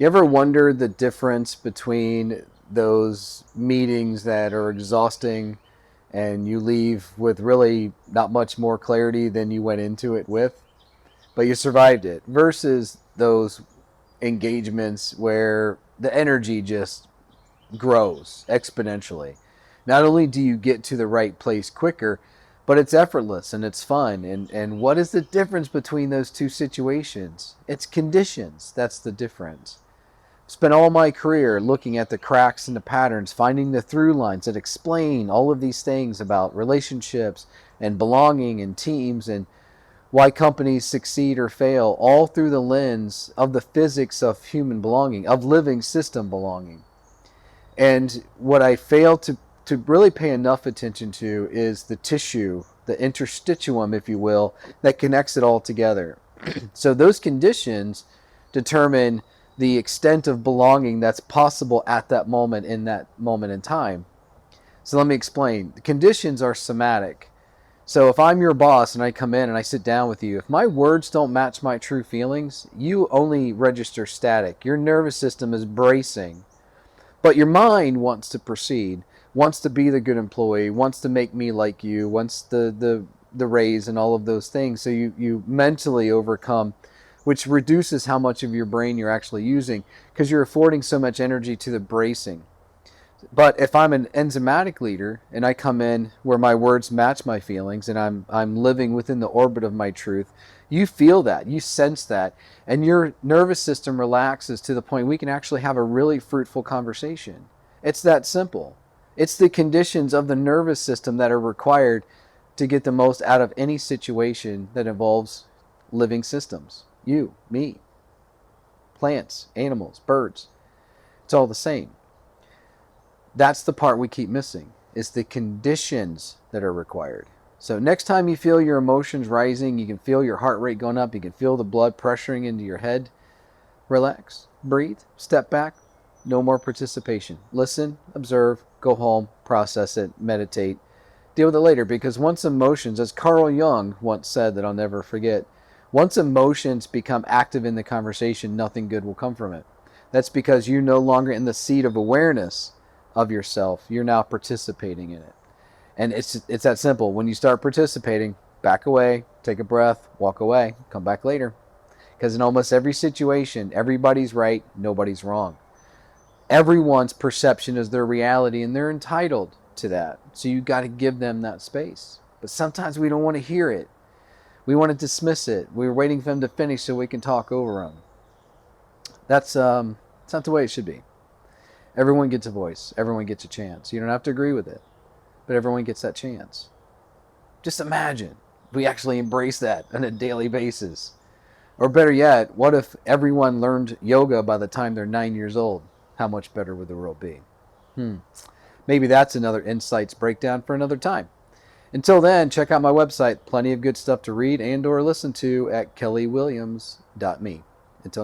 You ever wonder the difference between those meetings that are exhausting and you leave with really not much more clarity than you went into it with, but you survived it, versus those engagements where the energy just grows exponentially? Not only do you get to the right place quicker, but it's effortless and it's fun. And what is the difference between those two situations? It's conditions. That's the difference. Spent all my career looking at the cracks and the patterns, finding the through lines that explain all of these things about relationships and belonging and teams and why companies succeed or fail, all through the lens of the physics of human belonging, of living system belonging. And what I fail to really pay enough attention to is the tissue, the interstitium, if you will, that connects it all together. So those conditions determine the extent of belonging that's possible at that moment in time. So let me explain. The conditions are somatic. So if I'm your boss and I come in and I sit down with you, if my words don't match my true feelings, you only register static. Your nervous system is bracing, but your mind wants to proceed, wants to be the good employee, wants to make me like you, wants the raise and all of those things. So you mentally overcome, which reduces how much of your brain you're actually using because you're affording so much energy to the bracing. But if I'm an enzymatic leader and I come in where my words match my feelings and I'm living within the orbit of my truth, you feel that, you sense that, and your nervous system relaxes to the point we can actually have a really fruitful conversation. It's that simple. It's the conditions of the nervous system that are required to get the most out of any situation that involves living systems. You, me, plants, animals, birds. It's all the same. That's the part we keep missing, is the conditions that are required. So next time you feel your emotions rising, you can feel your heart rate going up, you can feel the blood pressuring into your head, relax, breathe, step back, no more participation. Listen, observe, go home, process it, meditate, deal with it later. Because once emotions, as Carl Jung once said that I'll never forget, once emotions become active in the conversation, nothing good will come from it. That's because you're no longer in the seat of awareness of yourself. You're now participating in it. And it's that simple. When you start participating, back away, take a breath, walk away, come back later. Because in almost every situation, everybody's right, nobody's wrong. Everyone's perception is their reality, and they're entitled to that. So you got to give them that space. But sometimes we don't want to hear it. We want to dismiss it. We're waiting for them to finish so we can talk over them. That's not the way it should be. Everyone gets a voice. Everyone gets a chance. You don't have to agree with it, but everyone gets that chance. Just imagine if we actually embrace that on a daily basis. Or better yet, what if everyone learned yoga by the time they're 9 years old? How much better would the world be? Maybe that's another insights breakdown for another time. Until then, check out my website. Plenty of good stuff to read and or listen to at kellywilliams.me.